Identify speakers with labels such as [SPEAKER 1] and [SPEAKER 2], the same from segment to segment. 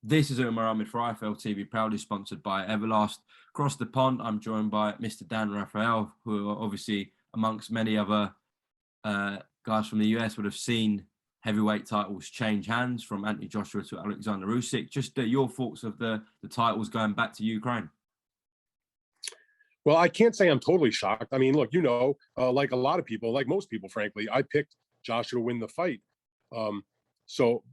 [SPEAKER 1] This is Umar Ahmed for Rafael TV, proudly sponsored by Everlast. Across the pond, I'm joined by Mr. Dan Rafael, who are obviously, amongst many other guys from the US, would have seen heavyweight titles change hands from Anthony Joshua to Alexander Usyk. Just your thoughts of the titles going back to Ukraine.
[SPEAKER 2] Well, I can't say I'm totally shocked. I mean, look, like a lot of people, like most people, frankly, I picked Joshua to win the fight. So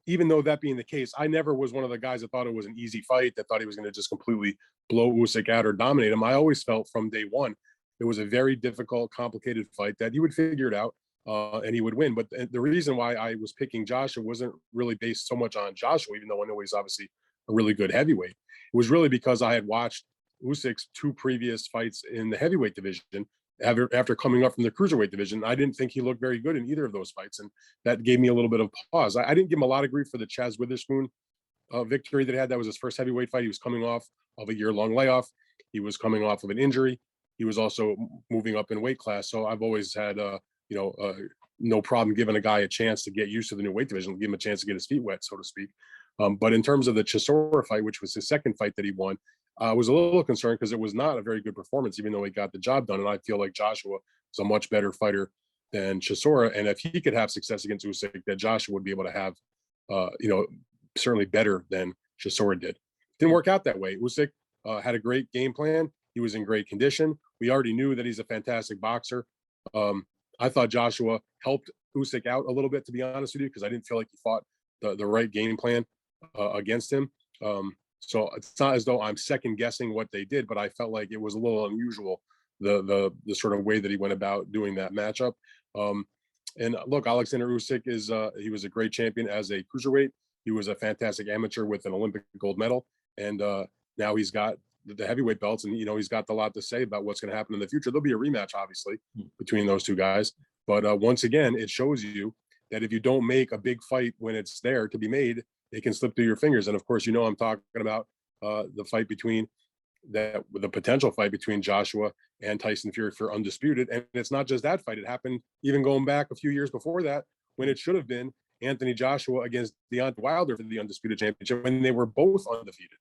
[SPEAKER 2] even though that being the case, I never was one of the guys that thought it was an easy fight, that thought he was going to just completely blow Usyk out or dominate him. I always felt from day one it was a very difficult, complicated fight that he would figure it out and he would win. But the reason why I was picking Joshua wasn't really based so much on Joshua, even though I know he's obviously a really good heavyweight. It was really because I had watched Usyk's two previous fights in the heavyweight division after coming up from the cruiserweight division. I didn't think he looked very good in either of those fights, and that gave me a little bit of pause. I didn't give him a lot of grief for the Chaz Witherspoon victory that he had. That was his first heavyweight fight. He was coming off of a year-long layoff. He was coming off of an injury. He was also moving up in weight class. So I've always had, no problem giving a guy a chance to get used to the new weight division, give him a chance to get his feet wet, so to speak. But in terms of the Chisora fight, which was his second fight that he won, I was a little concerned because it was not a very good performance, even though he got the job done. And I feel like Joshua is a much better fighter than Chisora. And if he could have success against Usyk, that Joshua would be able to have, certainly better than Chisora did. Didn't work out that way. Usyk had a great game plan. He was in great condition. We already knew that he's a fantastic boxer. I thought Joshua helped Usyk out a little bit, to be honest with you, because I didn't feel like he fought the right game plan against him. So it's not as though I'm second guessing what they did, but I felt like it was a little unusual, the sort of way that he went about doing that matchup. And look, Alexander Usyk he was a great champion as a cruiserweight. He was a fantastic amateur with an Olympic gold medal, and now he's got the heavyweight belts, and he's got a lot to say about what's going to happen in the future. There'll be a rematch, obviously, between those two guys, but once again, it shows you that if you don't make a big fight when it's there to be made, it can slip through your fingers. And of course, I'm talking about the potential fight between Joshua and Tyson Fury for undisputed. And it's not just that fight. It happened even going back a few years before that, when it should have been Anthony Joshua against Deontay Wilder for the undisputed championship, when they were both undefeated.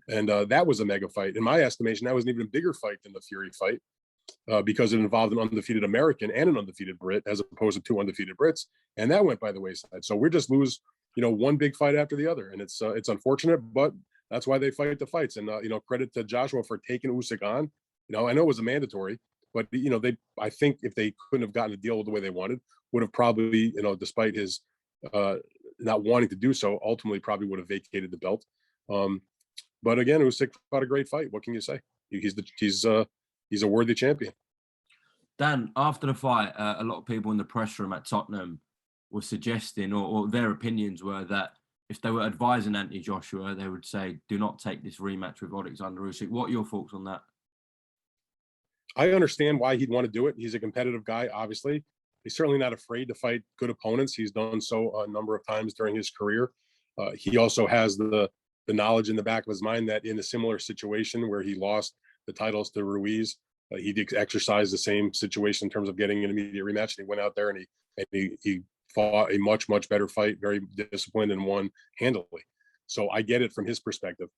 [SPEAKER 2] And that was a mega fight. In my estimation, that was an even bigger fight than the Fury fight because it involved an undefeated American and an undefeated Brit, as opposed to two undefeated Brits. And that went by the wayside. So we just lose one big fight after the other. And it's unfortunate, but that's why they fight the fights. And, credit to Joshua for taking Usyk on. I know it was a mandatory, but, I think if they couldn't have gotten a deal the way they wanted, would have probably, despite his not wanting to do so, ultimately probably would have vacated the belt. But again, Usyk fought a great fight. What can you say? He's a worthy champion.
[SPEAKER 1] Dan, after the fight, a lot of people in the press room at Tottenham were suggesting, or their opinions were, that if they were advising Anthony Joshua, they would say, do not take this rematch with Alexander Usyk. What are your thoughts on that?
[SPEAKER 2] I understand why he'd want to do it. He's a competitive guy, obviously. He's certainly not afraid to fight good opponents. He's done so a number of times during his career. He also has the knowledge in the back of his mind that in a similar situation where he lost the titles to Ruiz, he did exercise the same situation in terms of getting an immediate rematch. And he went out there and he fought a much, much better fight, very disciplined, and won handily. So I get it from his perspective.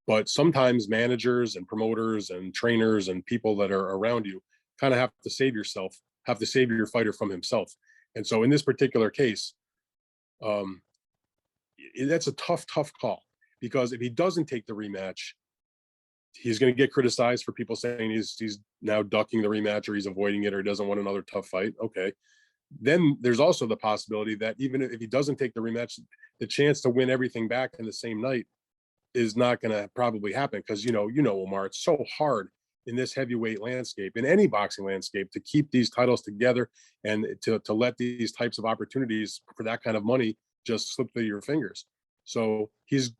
[SPEAKER 2] But sometimes managers and promoters and trainers and people that are around you kind of have to save your fighter from himself. And so in this particular case, that's a tough call, because if he doesn't take the rematch, he's going to get criticized for people saying he's now ducking the rematch, or he's avoiding it, or he doesn't want another tough fight. Okay. Then there's also the possibility that even if he doesn't take the rematch, the chance to win everything back in the same night is not going to probably happen, because Omar, it's so hard in this heavyweight landscape, in any boxing landscape, to keep these titles together and to let these types of opportunities for that kind of money just slip through your fingers. So he's,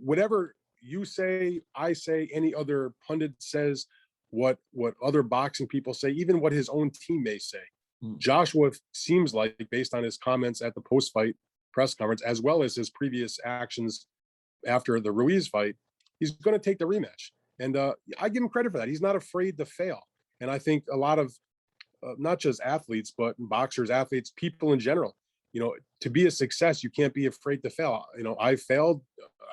[SPEAKER 2] whatever you say, I say, any other pundit says, what other boxing people say, even what his own team may say. Joshua seems like, based on his comments at the post-fight press conference, as well as his previous actions after the Ruiz fight, he's going to take the rematch. And I give him credit for that. He's not afraid to fail. And I think a lot of, not just athletes, but boxers, athletes, people in general, to be a success, you can't be afraid to fail. I failed.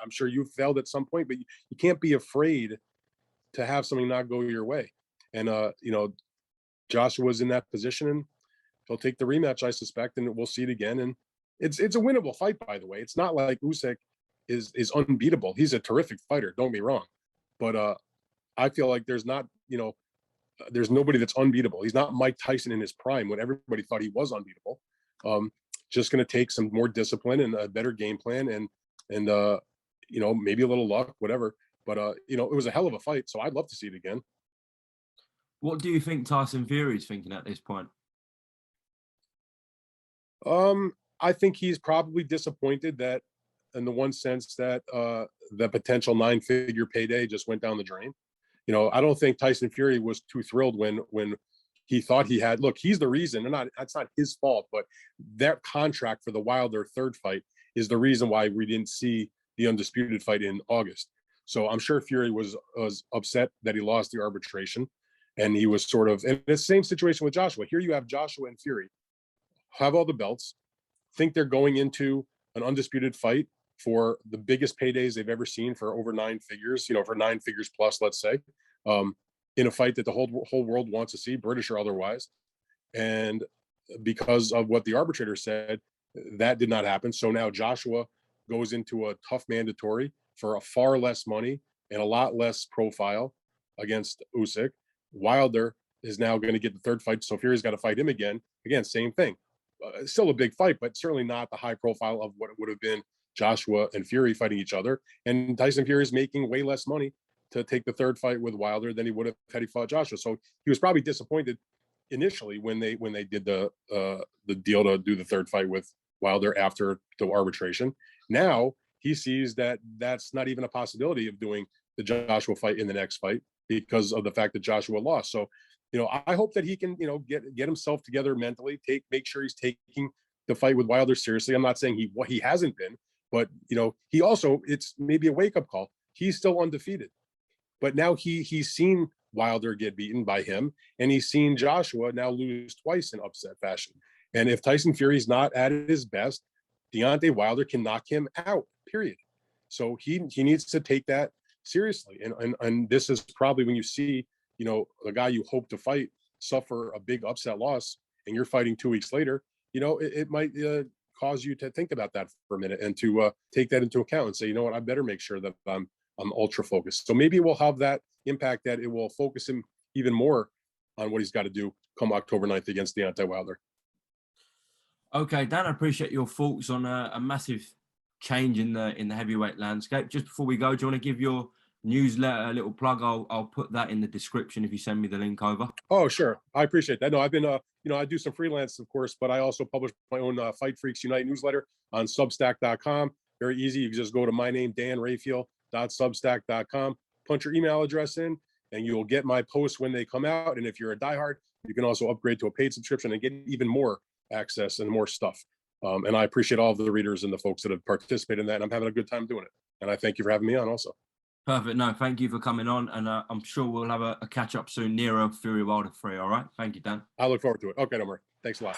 [SPEAKER 2] I'm sure you failed at some point, but you can't be afraid to have something not go your way. And Joshua's in that position, and he'll take the rematch, I suspect, and we'll see it again. And it's a winnable fight, by the way. It's not like Usyk is unbeatable. He's a terrific fighter, don't be wrong. But I feel like there's nobody that's unbeatable. He's not Mike Tyson in his prime when everybody thought he was unbeatable. Just going to take some more discipline and a better game plan, and maybe a little luck, whatever. But it was a hell of a fight, so I'd love to see it again.
[SPEAKER 1] What do you think Tyson Fury is thinking at this point?
[SPEAKER 2] I think he's probably disappointed that, in the one sense that the potential 9-figure payday just went down the drain. I don't think Tyson Fury was too thrilled when he thought he had. Look, he's the reason. That's not his fault, but that contract for the Wilder third fight is the reason why we didn't see the undisputed fight in August. So I'm sure Fury was upset that he lost the arbitration, and he was sort of in the same situation with Joshua. Here you have Joshua and Fury have all the belts, think they're going into an undisputed fight for the biggest paydays they've ever seen, for over 9 figures, for 9 figures plus, let's say, in a fight that the whole world wants to see, British or otherwise. And because of what the arbitrator said, that did not happen. So now Joshua goes into a tough mandatory for a far less money and a lot less profile against Usyk. Wilder is now going to get the third fight, so Fury's got to fight him again. Again, same thing. Still a big fight, but certainly not the high profile of what it would have been Joshua and Fury fighting each other. And Tyson Fury is making way less money to take the third fight with Wilder than he would have had he fought Joshua. So he was probably disappointed initially when they did the deal to do the third fight with Wilder after the arbitration. Now he sees that that's not even a possibility of doing the Joshua fight in the next fight because of the fact that Joshua lost. So, I hope that he can, get himself together mentally, make sure he's taking the fight with Wilder seriously. I'm not saying he hasn't been, but he also, it's maybe a wake up call. He's still undefeated, but now he's seen Wilder get beaten by him, and he's seen Joshua now lose twice in upset fashion. And if Tyson Fury's not at his best, Deontay Wilder can knock him out, period. So he needs to take that seriously. And this is probably when you see, the guy you hope to fight suffer a big upset loss, and you're fighting 2 weeks later, it might cause you to think about that for a minute and to take that into account and say, you know what, I better make sure that I'm ultra focused. So maybe it will have that impact, that it will focus him even more on what he's got to do come October 9th against Deontay Wilder.
[SPEAKER 1] Okay, Dan, I appreciate your thoughts on a massive change in the heavyweight landscape. Just before we go, do you want to give your newsletter a little plug? I'll put that in the description if you send me the link over.
[SPEAKER 2] Oh, sure. I appreciate that. No, I've been, I do some freelance, of course, but I also publish my own Fight Freaks Unite newsletter on Substack.com. Very easy. You can just go to my name, danrafael.substack.com, punch your email address in, and you'll get my posts when they come out. And if you're a diehard, you can also upgrade to a paid subscription and get even more access and more stuff. And I appreciate all of the readers and the folks that have participated in that. And I'm having a good time doing it. And I thank you for having me on also.
[SPEAKER 1] Perfect. No, thank you for coming on. And I'm sure we'll have a catch up soon nearer Fury Wilder 3. All right. Thank you, Dan.
[SPEAKER 2] I look forward to it. Okay, don't worry. Thanks a lot.